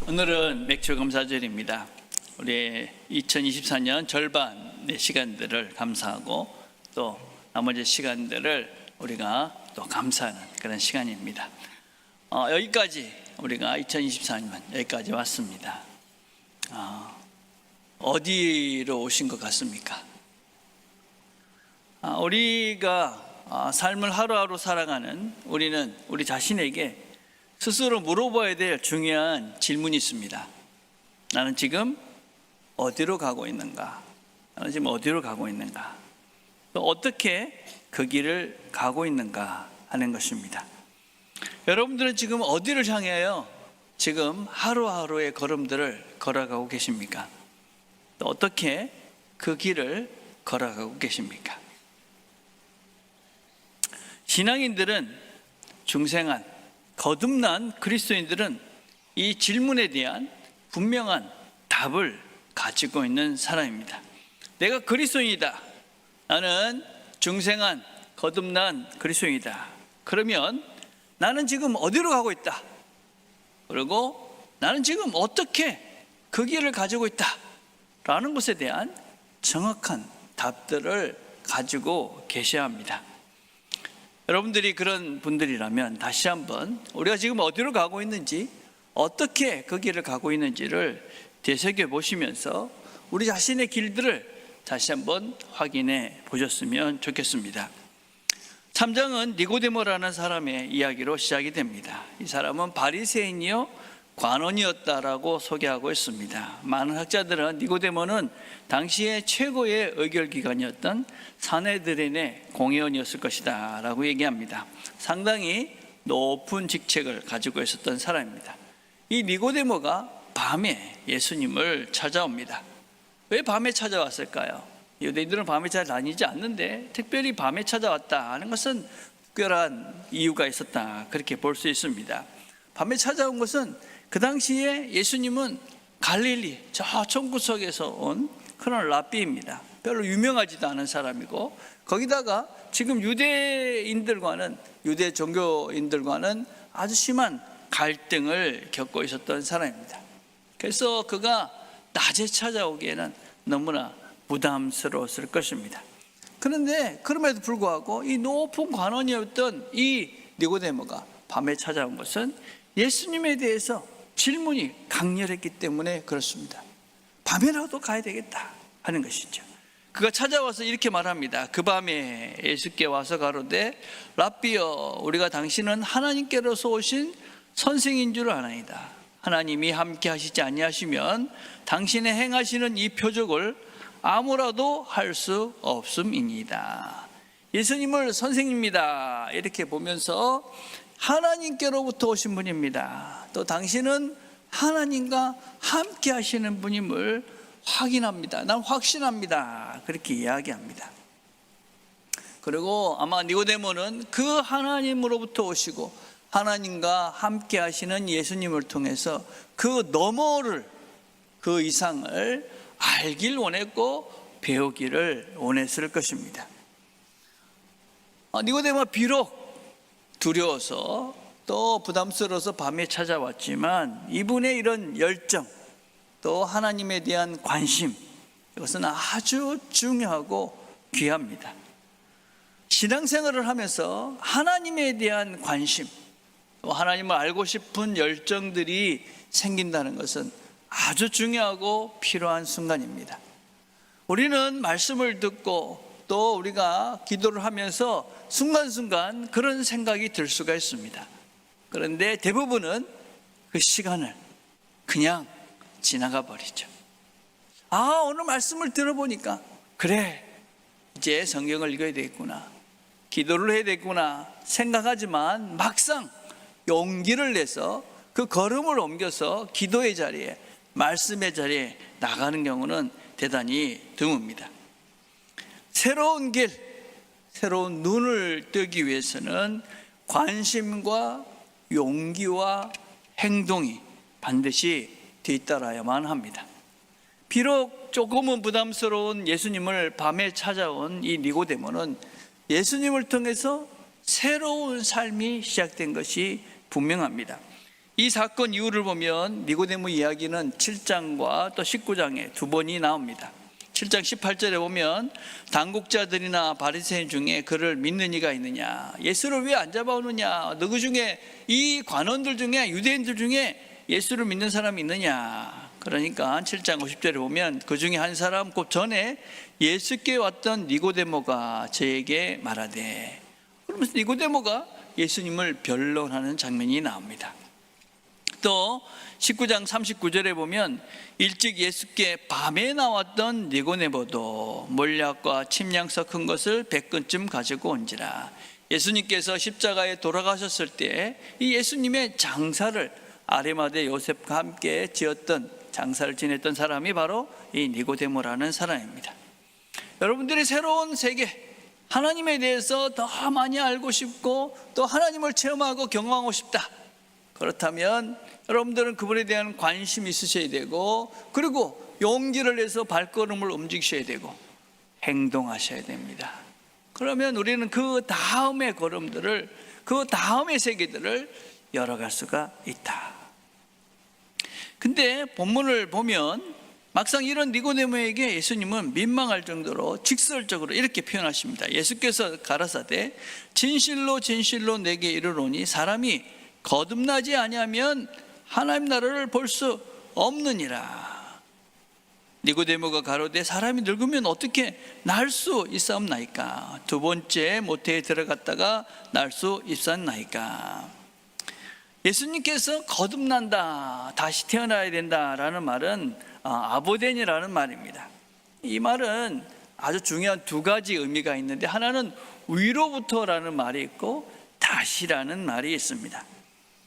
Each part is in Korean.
오늘은 맥주 감사절입니다. 우리 2024년 절반의 시간들을 감사하고 또 나머지 시간들을 우리가 또 감사하는 그런 시간입니다. 여기까지 우리가 2024년 여기까지 왔습니다. 어디로 오신 것 같습니까? 우리가 삶을 하루하루 살아가는 우리는 우리 자신에게 스스로 물어봐야 될 중요한 질문이 있습니다. 나는 지금 어디로 가고 있는가? 나는 지금 어디로 가고 있는가? 또 어떻게 그 길을 가고 있는가 하는 것입니다. 여러분들은 지금 어디를 향하여 지금 하루하루의 걸음들을 걸어가고 계십니까? 또 어떻게 그 길을 걸어가고 계십니까? 신앙인들은 중생한 거듭난 그리스도인들은 이 질문에 대한 분명한 답을 가지고 있는 사람입니다. 내가 그리스도인이다. 나는 중생한 거듭난 그리스도인이다. 그러면 나는 지금 어디로 가고 있다. 그리고 나는 지금 어떻게 그 길을 가지고 있다. 라는 것에 대한 정확한 답들을 가지고 계셔야 합니다. 여러분들이 그런 분들이라면 다시 한번 우리가 지금 어디로 가고 있는지, 어떻게 그 길을 가고 있는지를 되새겨 보시면서 우리 자신의 길들을 다시 한번 확인해 보셨으면 좋겠습니다. 3장은 니고데모라는 사람의 이야기로 시작이 됩니다. 이 사람은 바리새인이요 관원이었다라고 소개하고 있습니다. 많은 학자들은 니고데모는 당시의 최고의 의결기관이었던 사내드린의 공회원이었을 것이다 라고 얘기합니다. 상당히 높은 직책을 가지고 있었던 사람입니다. 이 니고데모가 밤에 예수님을 찾아옵니다. 왜 밤에 찾아왔을까요? 유대인들은 밤에 잘 다니지 않는데 특별히 밤에 찾아왔다 하는 것은 특별한 이유가 있었다, 그렇게 볼 수 있습니다. 밤에 찾아온 것은 그 당시에 예수님은 갈릴리 저 천구석에서 온 그런 랍비입니다. 별로 유명하지도 않은 사람이고, 거기다가 지금 유대인들과는, 유대 종교인들과는 아주 심한 갈등을 겪고 있었던 사람입니다. 그래서 그가 낮에 찾아오기에는 너무나 부담스러웠을 것입니다. 그런데 그럼에도 불구하고 이 높은 관원이었던 이 니고데모가 밤에 찾아온 것은 예수님에 대해서 질문이 강렬했기 때문에 그렇습니다. 밤에라도 가야 되겠다 하는 것이죠. 그가 찾아와서 이렇게 말합니다. 그 밤에 예수께 와서 가로되 랍비여, 우리가 당신은 하나님께로서 오신 선생인 줄 아나이다. 하나님이 함께 하시지 아니하시면 당신의 행하시는 이 표적을 아무라도 할 수 없음이니이다. 예수님을 선생님이다 이렇게 보면서 하나님께로부터 오신 분입니다. 또 당신은 하나님과 함께 하시는 분임을 확인합니다. 난 확신합니다. 그렇게 이야기합니다. 그리고 아마 니고데모는 그 하나님으로부터 오시고 하나님과 함께 하시는 예수님을 통해서 그 너머를, 그 이상을 알길 원했고 배우기를 원했을 것입니다. 니고데모가 비록 두려워서 또 부담스러워서 밤에 찾아왔지만 이분의 이런 열정, 또 하나님에 대한 관심, 이것은 아주 중요하고 귀합니다. 신앙생활을 하면서 하나님에 대한 관심, 또 하나님을 알고 싶은 열정들이 생긴다는 것은 아주 중요하고 필요한 순간입니다. 우리는 말씀을 듣고 또 우리가 기도를 하면서 순간순간 그런 생각이 들 수가 있습니다. 그런데 대부분은 그 시간을 그냥 지나가 버리죠. 오늘 말씀을 들어보니까 그래, 이제 성경을 읽어야 되겠구나, 기도를 해야 되겠구나 생각하지만 막상 용기를 내서 그 걸음을 옮겨서 기도의 자리에, 말씀의 자리에 나가는 경우는 대단히 드뭅니다. 새로운 길, 새로운 눈을 뜨기 위해서는 관심과 용기와 행동이 반드시 뒤따라야만 합니다. 비록 조금은 부담스러운 예수님을 밤에 찾아온 이 니고데모는 예수님을 통해서 새로운 삶이 시작된 것이 분명합니다. 이 사건 이유를 보면 니고데모 이야기는 7장과 또 19장에 두 번이 나옵니다. 7장 18절에 보면 당국자들이나 바리새인 중에 그를 믿는 이가 있느냐, 예수를 왜 안 잡아오느냐, 너희 중에 이 관원들 중에 유대인들 중에 예수를 믿는 사람이 있느냐. 그러니까 7장 50절에 보면 그 중에 한 사람 곧 전에 예수께 왔던 니고데모가 저에게 말하되, 그러면서 니고데모가 예수님을 변론하는 장면이 나옵니다. 또 19장 39절에 보면 일찍 예수께 밤에 나왔던 니고데모도 몰약과 침량 섞은 것을 100근쯤 가지고 온지라. 예수님께서 십자가에 돌아가셨을 때 이 예수님의 장사를 아리마대 요셉과 함께 지었던, 장사를 지냈던 사람이 바로 이 니고데모라는 사람입니다. 여러분들이 새로운 세계, 하나님에 대해서 더 많이 알고 싶고 또 하나님을 체험하고 경험하고 싶다, 그렇다면 여러분들은 그분에 대한 관심이 있으셔야 되고, 그리고 용기를 내서 발걸음을 움직이셔야 되고 행동하셔야 됩니다. 그러면 우리는 그 다음의 걸음들을, 그 다음의 세계들을 열어갈 수가 있다. 근데 본문을 보면 막상 이런 니고데모에게 예수님은 민망할 정도로 직설적으로 이렇게 표현하십니다. 예수께서 가라사대 진실로 진실로 내게 이르노니 사람이 거듭나지 아니하면 하나님 나라를 볼 수 없느니라. 니고데모가 가로되 사람이 늙으면 어떻게 날 수 있사옵나이까? 두 번째 모태에 들어갔다가 날 수 있사옵나이까? 예수님께서 거듭난다, 다시 태어나야 된다라는 말은 아보덴이라는 말입니다. 이 말은 아주 중요한 두 가지 의미가 있는데, 하나는 위로부터라는 말이 있고 다시라는 말이 있습니다.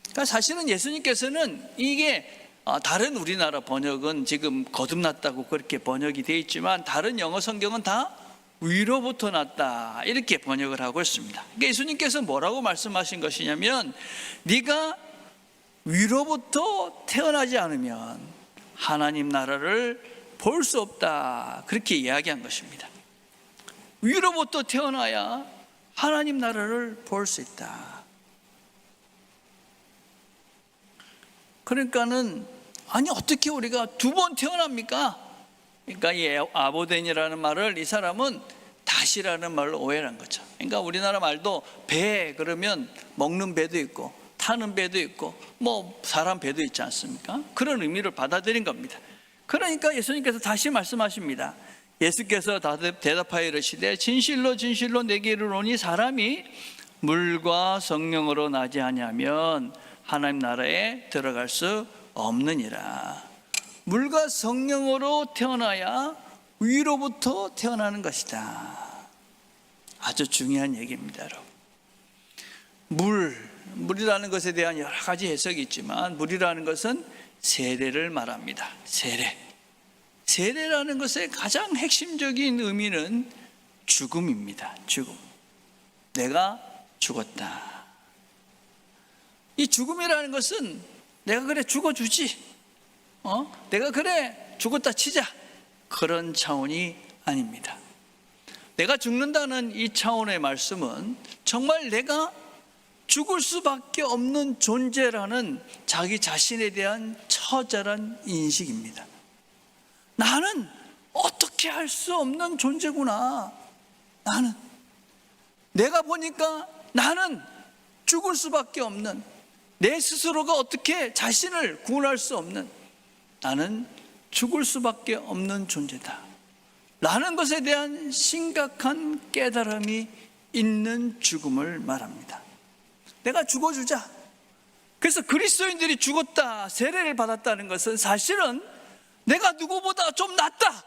그러니까 사실은 예수님께서는, 이게 다른 우리나라 번역은 지금 거듭났다고 그렇게 번역이 되어 있지만 다른 영어 성경은 다 위로부터 났다 이렇게 번역을 하고 있습니다. 그러니까 예수님께서 뭐라고 말씀하신 것이냐면, 네가 위로부터 태어나지 않으면 하나님 나라를 볼 수 없다, 그렇게 이야기한 것입니다. 위로부터 태어나야 하나님 나라를 볼 수 있다. 그러니까는 아니 어떻게 우리가 두 번 태어납니까? 그러니까 이 아보덴이라는 말을 이 사람은 다시라는 말로 오해를 한 거죠. 그러니까 우리나라 말도 배 그러면 먹는 배도 있고 타는 배도 있고 뭐 사람 배도 있지 않습니까? 그런 의미를 받아들인 겁니다. 그러니까 예수님께서 다시 말씀하십니다. 예수께서 대답하여 이르시되 진실로 진실로 내게 이르노니 사람이 물과 성령으로 나지 아니하면 하나님 나라에 들어갈 수 없느니라. 물과 성령으로 태어나야 위로부터 태어나는 것이다. 아주 중요한 얘기입니다, 여러분. 물이라는 것에 대한 여러 가지 해석이 있지만 물이라는 것은 세례를 말합니다. 세례라는 것의 가장 핵심적인 의미는 죽음입니다. 죽음. 내가 죽었다. 이 죽음이라는 것은 내가 그래 죽어주지, 내가 그래 죽었다 치자, 그런 차원이 아닙니다. 내가 죽는다는 이 차원의 말씀은 정말 내가 죽을 수밖에 없는 존재라는 자기 자신에 대한 처절한 인식입니다. 나는 어떻게 할 수 없는 존재구나. 나는 내가 보니까 나는 죽을 수밖에 없는, 내 스스로가 어떻게 자신을 구원할 수 없는, 나는 죽을 수밖에 없는 존재다 라는 것에 대한 심각한 깨달음이 있는 죽음을 말합니다. 내가 죽어주자. 그래서 그리스도인들이 죽었다, 세례를 받았다는 것은 사실은 내가 누구보다 좀 낫다,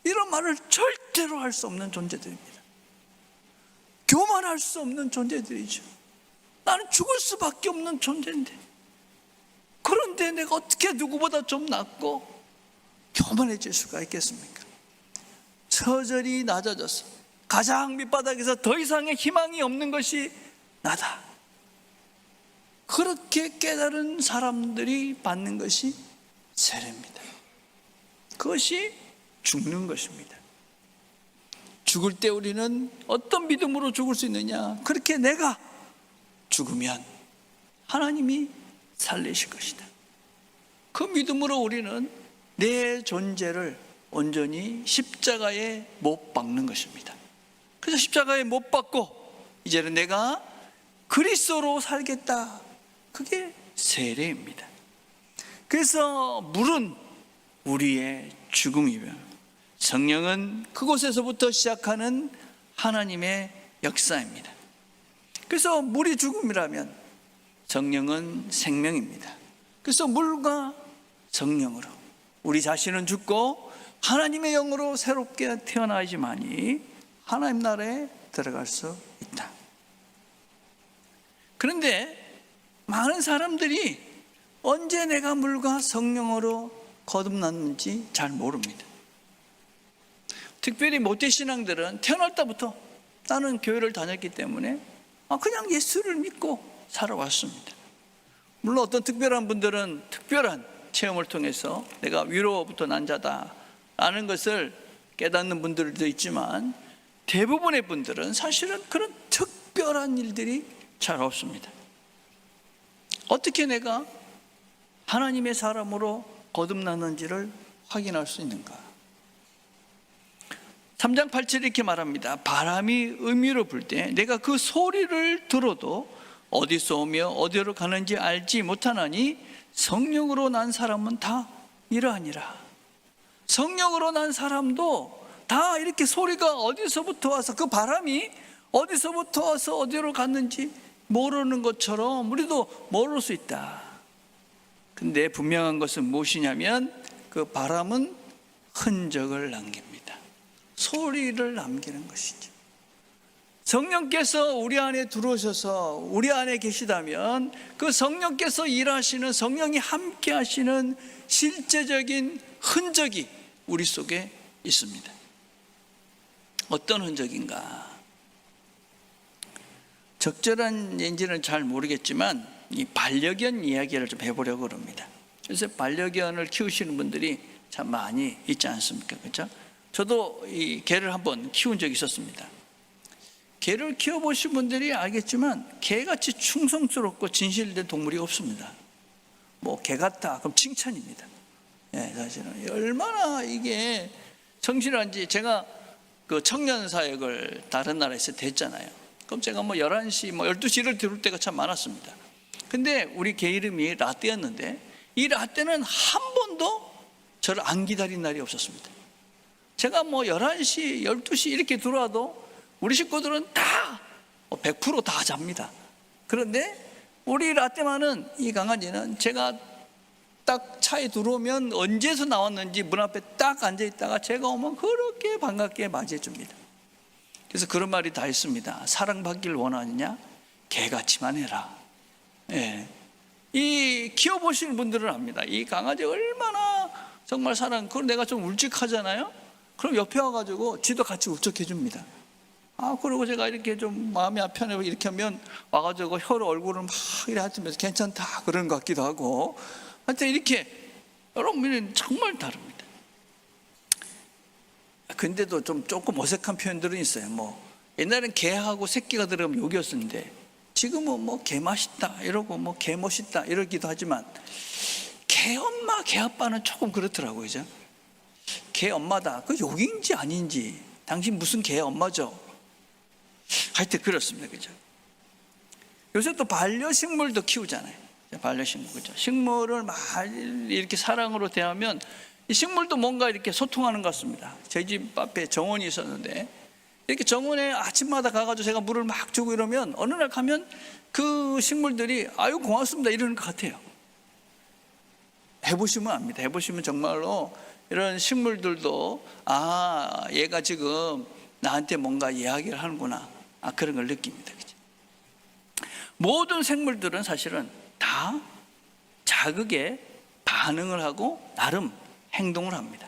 이런 말을 절대로 할 수 없는 존재들입니다. 교만할 수 없는 존재들이죠. 나는 죽을 수밖에 없는 존재인데, 그런데 내가 어떻게 누구보다 좀 낫고 교만해질 수가 있겠습니까? 처절히 낮아져서 가장 밑바닥에서 더 이상의 희망이 없는 것이 나다, 그렇게 깨달은 사람들이 받는 것이 세례입니다. 그것이 죽는 것입니다. 죽을 때 우리는 어떤 믿음으로 죽을 수 있느냐? 그렇게 내가 죽으면 하나님이 살리실 것이다. 그 믿음으로 우리는 내 존재를 온전히 십자가에 못 박는 것입니다. 그래서 십자가에 못 박고 이제는 내가 그리스도로 살겠다. 그게 세례입니다. 그래서 물은 우리의 죽음이며 성령은 그곳에서부터 시작하는 하나님의 역사입니다. 그래서 물이 죽음이라면 성령은 생명입니다. 그래서 물과 성령으로 우리 자신은 죽고 하나님의 영으로 새롭게 태어나야지만이 하나님 나라에 들어갈 수 있다. 그런데 많은 사람들이 언제 내가 물과 성령으로 거듭났는지 잘 모릅니다. 특별히 모태신앙들은 태어날 때부터 나는 교회를 다녔기 때문에 그냥 예수를 믿고 살아왔습니다. 물론 어떤 특별한 분들은 특별한 체험을 통해서 내가 위로부터 난 자다라는 것을 깨닫는 분들도 있지만 대부분의 분들은 사실은 그런 특별한 일들이 잘 없습니다. 어떻게 내가 하나님의 사람으로 거듭났는지를 확인할 수 있는가? 3장 8절 이렇게 말합니다. 바람이 음유로 불 때 내가 그 소리를 들어도 어디서 오며 어디로 가는지 알지 못하나니 성령으로 난 사람은 다 이러하니라. 성령으로 난 사람도 다 이렇게 소리가 어디서부터 와서 그 바람이 어디서부터 와서 어디로 갔는지 모르는 것처럼 우리도 모를 수 있다. 근데 분명한 것은 무엇이냐면 그 바람은 흔적을 남깁니다. 소리를 남기는 것이죠. 성령께서 우리 안에 들어오셔서 우리 안에 계시다면 그 성령께서 일하시는, 성령이 함께 하시는 실제적인 흔적이 우리 속에 있습니다. 어떤 흔적인가? 적절한 예인지는 잘 모르겠지만 이 반려견 이야기를 좀 해보려고 합니다. 그래서 반려견을 키우시는 분들이 참 많이 있지 않습니까? 그렇죠? 저도 이 개를 한번 키운 적이 있었습니다. 개를 키워보신 분들이 알겠지만 개같이 충성스럽고 진실된 동물이 없습니다. 뭐 개 같다 그럼 칭찬입니다. 예, 사실은 얼마나 이게 성실한지. 제가 그 청년 사역을 다른 나라에서 했잖아요. 그럼 제가 11시 12시를 들을 때가 참 많았습니다. 근데 우리 개 이름이 라떼였는데 이 라떼는 한 번도 저를 안 기다린 날이 없었습니다. 제가 11시 12시 이렇게 들어와도 우리 식구들은 다 100% 다 잡니다. 그런데 우리 라떼만은, 이 강아지는 제가 딱 차에 들어오면 언제서 나왔는지 문 앞에 딱 앉아있다가 제가 오면 그렇게 반갑게 맞이해 줍니다. 그래서 그런 말이 다 있습니다. 사랑받기를 원하느냐? 개같이만 해라. 예. 이 키워보시는 분들은 압니다. 이 강아지 얼마나 정말 그걸 내가 좀 울적하잖아요. 그럼 옆에 와가지고 지도 같이 울적해 줍니다. 그리고 제가 이렇게 좀 마음이 편해 이렇게 하면 와가지고 혀로 얼굴을 막 이렇게 하면서 괜찮다 그런 것 같기도 하고. 하여튼 이렇게 여러분은 정말 다릅니다. 근데도 조금 어색한 표현들은 있어요. 옛날엔 개하고 새끼가 들어가면 욕이었었는데 지금은 개 맛있다 이러고 개 멋있다 이러기도 하지만 개 엄마 개 아빠는 조금 그렇더라고요. 그죠? 개 엄마다 그 욕인지 아닌지, 당신 무슨 개 엄마죠? 하여튼 그렇습니다. 그죠? 요새 또 반려식물도 키우잖아요. 반려식물, 그죠? 식물을 막 이렇게 사랑으로 대하면 이 식물도 뭔가 이렇게 소통하는 것 같습니다. 저희 집 앞에 정원이 있었는데 이렇게 정원에 아침마다 가가지고 제가 물을 막 주고 이러면 어느 날 가면 그 식물들이 아유 고맙습니다 이러는 것 같아요. 해보시면 압니다. 해보시면 정말로 이런 식물들도 얘가 지금 나한테 뭔가 이야기를 하는구나, 그런 걸 느낍니다. 그죠? 모든 생물들은 사실은 다 자극에 반응을 하고 나름 행동을 합니다.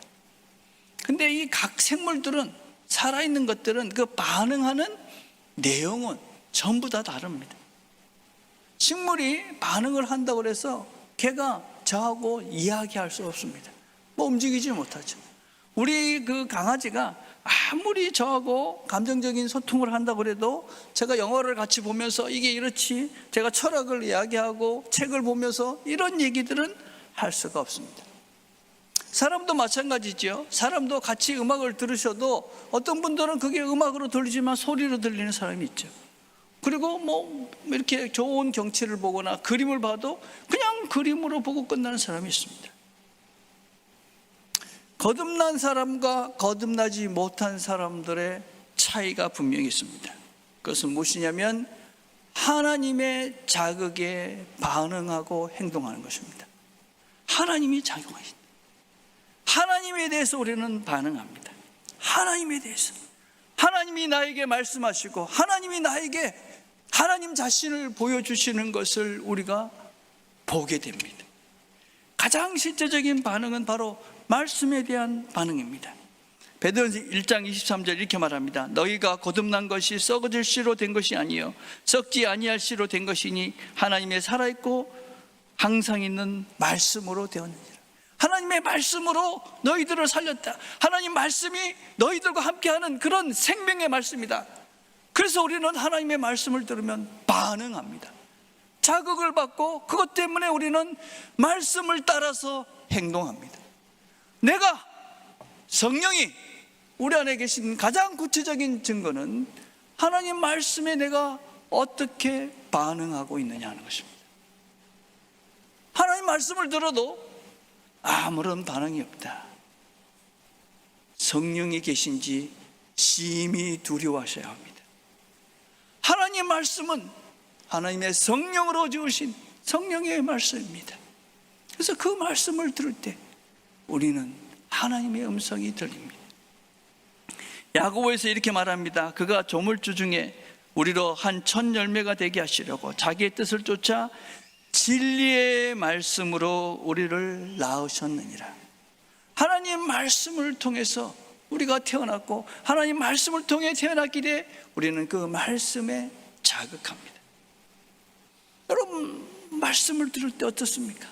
근데 이 각 생물들은, 살아있는 것들은 그 반응하는 내용은 전부 다 다릅니다. 식물이 반응을 한다고 해서 걔가 저하고 이야기할 수 없습니다. 움직이지 못하죠. 우리 그 강아지가 아무리 저하고 감정적인 소통을 한다고 해도 제가 영화를 같이 보면서 이게 이렇지, 제가 철학을 이야기하고 책을 보면서 이런 얘기들은 할 수가 없습니다. 사람도 마찬가지죠. 사람도 같이 음악을 들으셔도 어떤 분들은 그게 음악으로 들리지만 소리로 들리는 사람이 있죠. 그리고 뭐 이렇게 좋은 경치를 보거나 그림을 봐도 그냥 그림으로 보고 끝나는 사람이 있습니다. 거듭난 사람과 거듭나지 못한 사람들의 차이가 분명히 있습니다. 그것은 무엇이냐면 하나님의 자극에 반응하고 행동하는 것입니다. 하나님이 작용하십니다. 하나님에 대해서 우리는 반응합니다. 하나님에 대해서 하나님이 나에게 말씀하시고 하나님이 나에게 하나님 자신을 보여주시는 것을 우리가 보게 됩니다. 가장 실제적인 반응은 바로 말씀에 대한 반응입니다. 베드로전서 1장 23절 이렇게 말합니다. 너희가 거듭난 것이 썩어질 씨로 된 것이 아니요 썩지 아니할 씨로 된 것이니 하나님의 살아있고 항상 있는 말씀으로 되었느니라. 하나님의 말씀으로 너희들을 살렸다. 하나님 말씀이 너희들과 함께하는 그런 생명의 말씀이다. 그래서 우리는 하나님의 말씀을 들으면 반응합니다. 자극을 받고 그것 때문에 우리는 말씀을 따라서 행동합니다. 내가 성령이 우리 안에 계신 가장 구체적인 증거는 하나님 말씀에 내가 어떻게 반응하고 있느냐 하는 것입니다. 하나님 말씀을 들어도 아무런 반응이 없다. 성령이 계신지 심히 두려워하셔야 합니다. 하나님 말씀은 하나님의 성령으로 주신 성령의 말씀입니다. 그래서 그 말씀을 들을 때 우리는 하나님의 음성이 들립니다. 야고보에서 이렇게 말합니다. 그가 조물주 중에 우리로 한 첫 열매가 되게 하시려고 자기의 뜻을 쫓아 진리의 말씀으로 우리를 낳으셨느니라. 하나님 말씀을 통해서 우리가 태어났고 하나님 말씀을 통해 태어났기에 우리는 그 말씀에 자극합니다. 여러분 말씀을 들을 때 어떻습니까?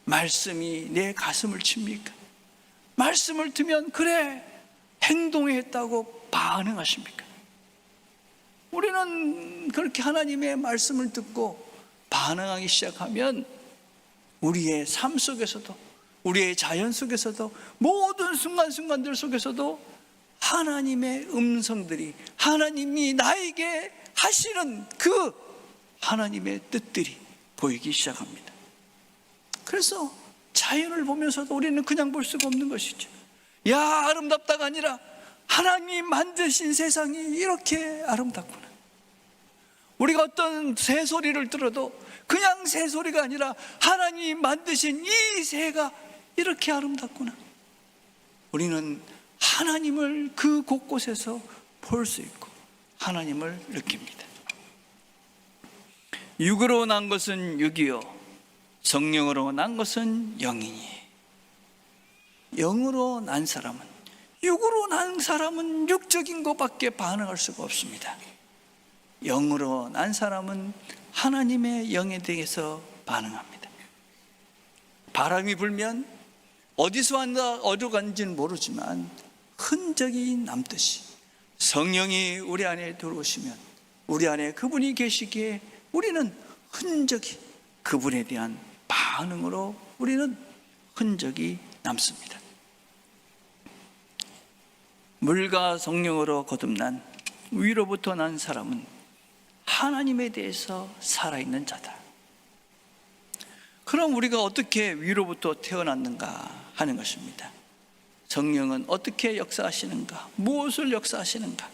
말씀이 내 가슴을 칩니까? 말씀을 들으면 그래 행동했다고 반응하십니까? 우리는 그렇게 하나님의 말씀을 듣고 반응하기 시작하면 우리의 삶 속에서도 우리의 자연 속에서도 모든 순간순간들 속에서도 하나님의 음성들이 하나님이 나에게 하시는 그 하나님의 뜻들이 보이기 시작합니다. 그래서 자연을 보면서도 우리는 그냥 볼 수가 없는 것이죠. 야 아름답다가 아니라 하나님 만드신 세상이 이렇게 아름답구나. 우리가 어떤 새소리를 들어도 그냥 새소리가 아니라 하나님 만드신 이 새가 이렇게 아름답구나. 우리는 하나님을 그 곳곳에서 볼 수 있고 하나님을 느낍니다. 육으로 난 것은 육이요 성령으로 난 것은 영이니. 영으로 난 사람은, 육으로 난 사람은 육적인 것밖에 반응할 수가 없습니다. 영으로 난 사람은 하나님의 영에 대해서 반응합니다. 바람이 불면 어디서 왔나 어디로 간지는 모르지만 흔적이 남듯이 성령이 우리 안에 들어오시면 우리 안에 그분이 계시기에 우리는 흔적이 그분에 대한 반응으로 우리는 흔적이 남습니다. 물과 성령으로 거듭난 위로부터 난 사람은 하나님에 대해서 살아있는 자다. 그럼 우리가 어떻게 위로부터 태어났는가 하는 것입니다. 성령은 어떻게 역사하시는가? 무엇을 역사하시는가?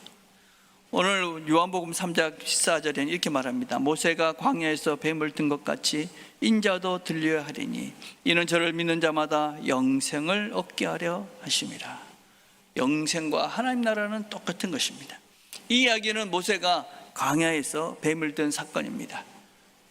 오늘 요한복음 3장 14절에는 이렇게 말합니다. 모세가 광야에서 뱀을 든 것 같이 인자도 들려야 하리니 이는 저를 믿는 자마다 영생을 얻게 하려 하심이라. 영생과 하나님 나라는 똑같은 것입니다. 이 이야기는 모세가 광야에서 뱀을 든 사건입니다.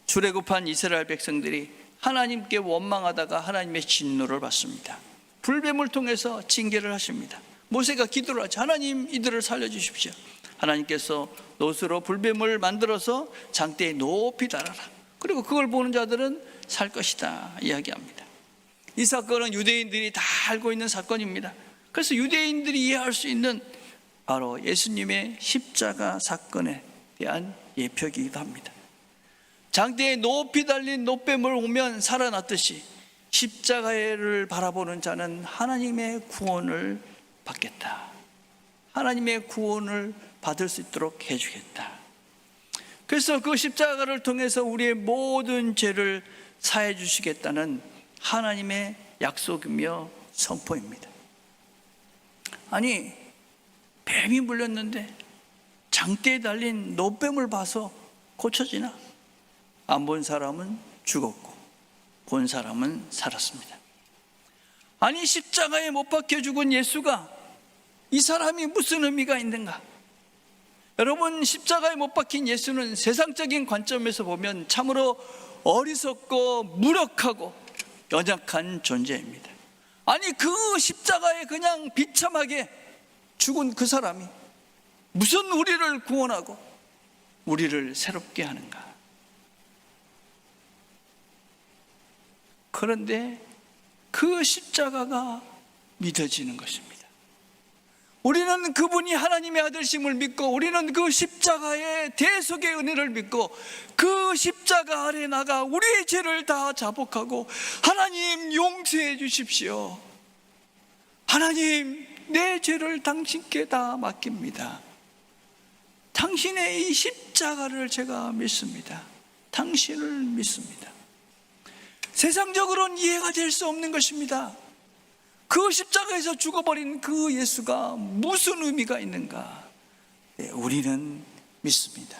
출애굽한 이스라엘 백성들이 하나님께 원망하다가 하나님의 진노를 받습니다. 불뱀을 통해서 징계를 하십니다. 모세가 기도를 하죠. 하나님 이들을 살려주십시오. 하나님께서 놋으로 불뱀을 만들어서 장대에 높이 달아라. 그리고 그걸 보는 자들은 살 것이다 이야기합니다. 이 사건은 유대인들이 다 알고 있는 사건입니다. 그래서 유대인들이 이해할 수 있는 바로 예수님의 십자가 사건에 대한 예표이기도 합니다. 장대에 높이 달린 노뱀을 오면 살아났듯이 십자가를 바라보는 자는 하나님의 구원을 받겠다. 하나님의 구원을 받을 수 있도록 해주겠다. 그래서 그 십자가를 통해서 우리의 모든 죄를 사해 주시겠다는 하나님의 약속이며 선포입니다. 아니, 뱀이 물렸는데 장대에 달린 노뱀을 봐서 고쳐지나? 안 본 사람은 죽었고 본 사람은 살았습니다. 아니, 십자가에 못 박혀 죽은 예수가 이 사람이 무슨 의미가 있는가? 여러분, 십자가에 못 박힌 예수는 세상적인 관점에서 보면 참으로 어리석고 무력하고 연약한 존재입니다. 아니, 그 십자가에 그냥 비참하게 죽은 그 사람이 무슨 우리를 구원하고 우리를 새롭게 하는가? 그런데 그 십자가가 믿어지는 것입니다. 우리는 그분이 하나님의 아들심을 믿고, 우리는 그 십자가의 대속의 은혜를 믿고, 그 십자가 아래 나가 우리의 죄를 다 자복하고, 하나님 용서해 주십시오, 하나님 내 죄를 당신께 다 맡깁니다, 당신의 이 십자가를 제가 믿습니다, 당신을 믿습니다. 세상적으로는 이해가 될 수 없는 것입니다. 그 십자가에서 죽어버린 그 예수가 무슨 의미가 있는가? 네, 우리는 믿습니다.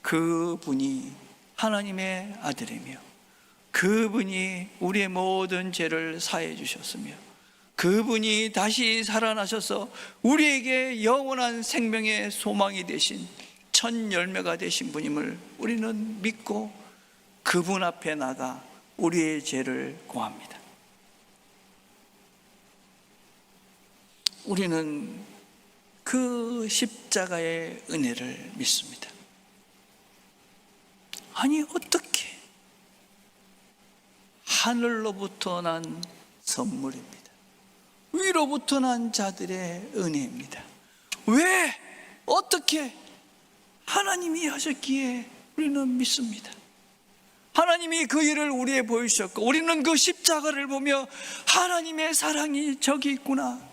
그분이 하나님의 아들이며, 그분이 우리의 모든 죄를 사해 주셨으며, 그분이 다시 살아나셔서 우리에게 영원한 생명의 소망이 되신 첫 열매가 되신 분임을 우리는 믿고 그분 앞에 나가 우리의 죄를 고합니다. 우리는 그 십자가의 은혜를 믿습니다. 아니, 어떻게? 하늘로부터 난 선물입니다. 위로부터 난 자들의 은혜입니다. 왜? 어떻게? 하나님이 하셨기에 우리는 믿습니다. 하나님이 그 일을 우리에 보이셨고, 우리는 그 십자가를 보며 하나님의 사랑이 저기 있구나,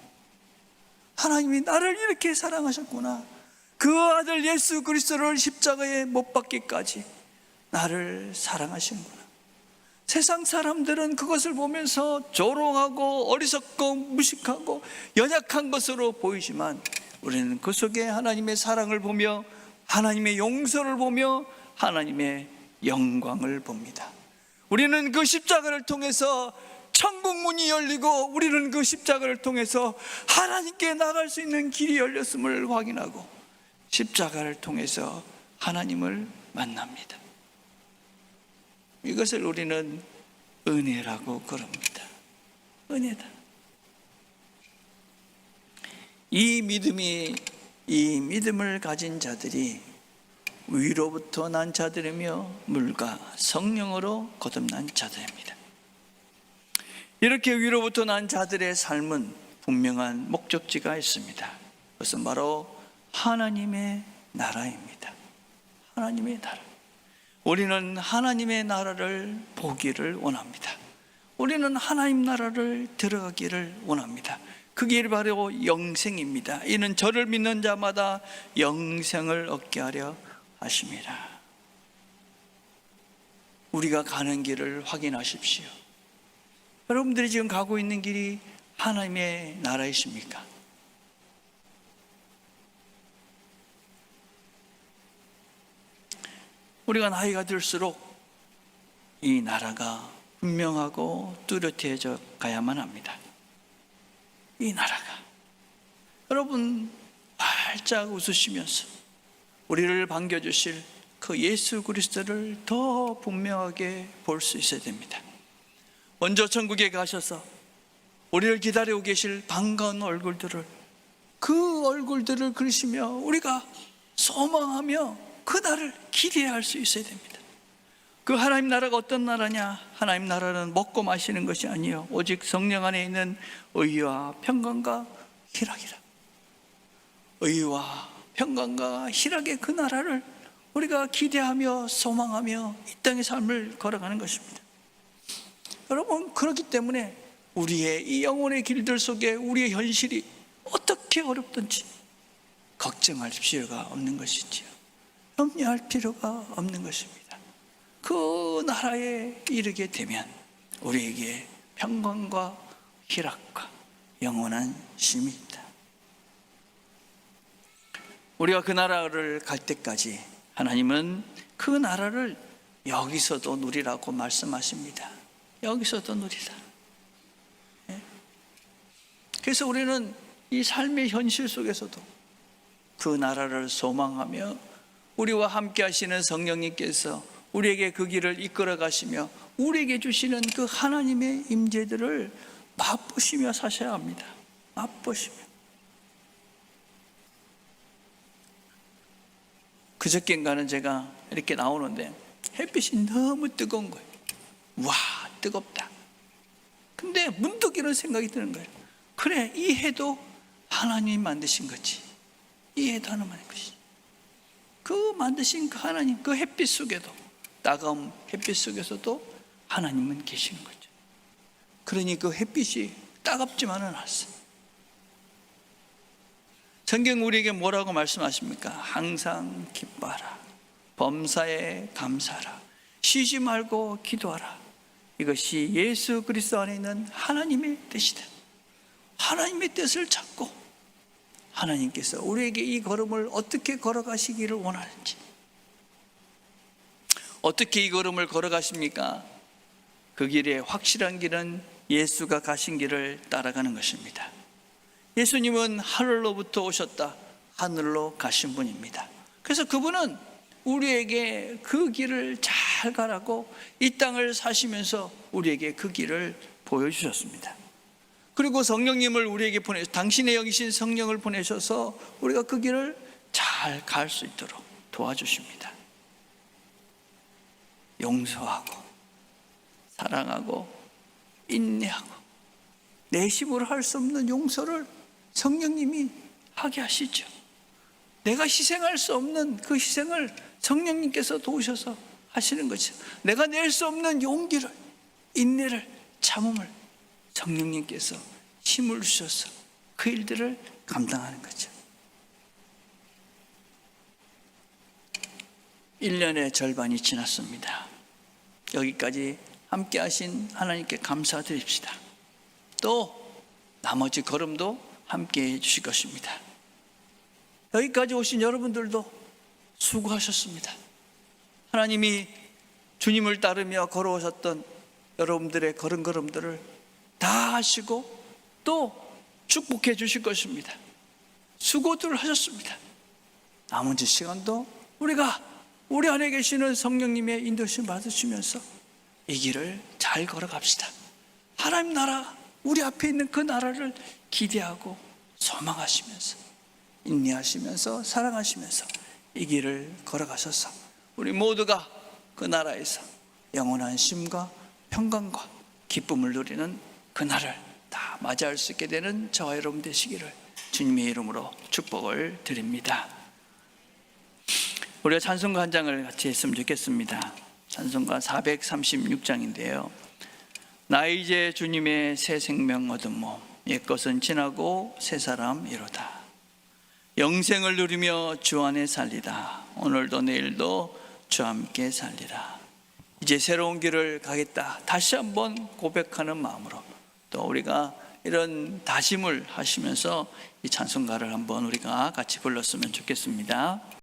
하나님이 나를 이렇게 사랑하셨구나, 그 아들 예수 그리스도를 십자가에 못 박기까지 나를 사랑하시는구나. 세상 사람들은 그것을 보면서 조롱하고 어리석고 무식하고 연약한 것으로 보이지만, 우리는 그 속에 하나님의 사랑을 보며 하나님의 용서를 보며 하나님의 영광을 봅니다. 우리는 그 십자가를 통해서 천국 문이 열리고, 우리는 그 십자가를 통해서 하나님께 나갈 수 있는 길이 열렸음을 확인하고, 십자가를 통해서 하나님을 만납니다. 이것을 우리는 은혜라고 그럽니다. 은혜다. 이 믿음을 가진 자들이 위로부터 난 자들이며 물과 성령으로 거듭난 자들입니다. 이렇게 위로부터 난 자들의 삶은 분명한 목적지가 있습니다. 그것은 바로 하나님의 나라입니다. 하나님의 나라. 우리는 하나님의 나라를 보기를 원합니다. 우리는 하나님 나라를 들어가기를 원합니다. 그 길이 바로 영생입니다. 이는 저를 믿는 자마다 영생을 얻게 하려 하심이라. 우리가 가는 길을 확인하십시오. 여러분들이 지금 가고 있는 길이 하나님의 나라이십니까? 우리가 나이가 들수록 이 나라가 분명하고 뚜렷해져 가야만 합니다. 이 나라가. 여러분, 활짝 웃으시면서 우리를 반겨주실 그 예수 그리스도를 더 분명하게 볼 수 있어야 됩니다. 먼저 천국에 가셔서 우리를 기다리고 계실 반가운 얼굴들을, 그 얼굴들을 그리시며 우리가 소망하며 그날을 기대할 수 있어야 됩니다. 그 하나님 나라가 어떤 나라냐? 하나님 나라는 먹고 마시는 것이 아니요 오직 성령 안에 있는 의와 평강과 희락이라. 의와 평강과 희락의 그 나라를 우리가 기대하며 소망하며 이 땅의 삶을 걸어가는 것입니다. 여러분, 그렇기 때문에 우리의 이 영혼의 길들 속에 우리의 현실이 어떻게 어렵든지 걱정할 필요가 없는 것이지요. 염려할 필요가 없는 것입니다. 그 나라에 이르게 되면 우리에게 평강과 희락과 영원한 쉼이 있다. 우리가 그 나라를 갈 때까지 하나님은 그 나라를 여기서도 누리라고 말씀하십니다. 여기서도 누리라. 그래서 우리는 이 삶의 현실 속에서도 그 나라를 소망하며 우리와 함께 하시는 성령님께서 우리에게 그 길을 이끌어 가시며 우리에게 주시는 그 하나님의 임재들을 맛보시며 사셔야 합니다. 맛보시며. 그저께인가는 제가 이렇게 나오는데 햇빛이 너무 뜨거운 거예요. 와, 뜨겁다. 근데 문득 이런 생각이 드는 거예요. 그래, 이 해도 하나님이 만드신 거지. 이 해도 하나님 만든 것이지. 그 만드신 그 하나님, 그 햇빛 속에도, 따가운 햇빛 속에서도 하나님은 계시는 거죠. 그러니 그 햇빛이 따갑지만은 않습니다. 성경 우리에게 뭐라고 말씀하십니까? 항상 기뻐하라, 범사에 감사하라, 쉬지 말고 기도하라. 이것이 예수 그리스도 안에 있는 하나님의 뜻이다. 하나님의 뜻을 찾고 하나님께서 우리에게 이 걸음을 어떻게 걸어가시기를 원하는지, 어떻게 이 걸음을 걸어가십니까? 그 길의 확실한 길은 예수가 가신 길을 따라가는 것입니다. 예수님은 하늘로부터 오셨다, 하늘로 가신 분입니다. 그래서 그분은 우리에게 그 길을 잘 가라고 이 땅을 사시면서 우리에게 그 길을 보여주셨습니다. 그리고 성령님을 우리에게 당신의 영이신 성령을 보내셔서 우리가 그 길을 잘 갈 수 있도록 도와주십니다. 용서하고 사랑하고 인내하고 내 힘으로 할 수 없는 용서를 성령님이 하게 하시죠. 내가 희생할 수 없는 그 희생을 성령님께서 도우셔서 하시는 거죠. 내가 낼 수 없는 용기를, 인내를, 참음을 성령님께서 힘을 주셔서 그 일들을 감당하는 거죠. 1년의 절반이 지났습니다. 여기까지 함께 하신 하나님께 감사드립시다. 또 나머지 걸음도 함께 해 주실 것입니다. 여기까지 오신 여러분들도 수고하셨습니다. 하나님이 주님을 따르며 걸어오셨던 여러분들의 걸음걸음들을 다 하시고 또 축복해 주실 것입니다. 수고들 하셨습니다. 나머지 시간도 우리가 우리 안에 계시는 성령님의 인도심 받으시면서 이 길을 잘 걸어갑시다. 하나님 나라, 우리 앞에 있는 그 나라를 기대하고 소망하시면서 인내하시면서 사랑하시면서 이 길을 걸어가셔서 우리 모두가 그 나라에서 영원한 쉼과 평강과 기쁨을 누리는 그날을 다 맞이할 수 있게 되는 저와 여러분 되시기를 주님의 이름으로 축복을 드립니다. 우리가 찬송가 한 장을 같이 했으면 좋겠습니다. 찬송가 436장인데요. 나 이제 주님의 새 생명 얻은 몸, 옛것은 지나고 새 사람이로다. 영생을 누리며 주 안에 살리다. 오늘도 내일도 주 함께 살리라. 이제 새로운 길을 가겠다. 다시 한번 고백하는 마음으로 또 우리가 이런 다짐을 하시면서 이 찬송가를 한번 우리가 같이 불렀으면 좋겠습니다.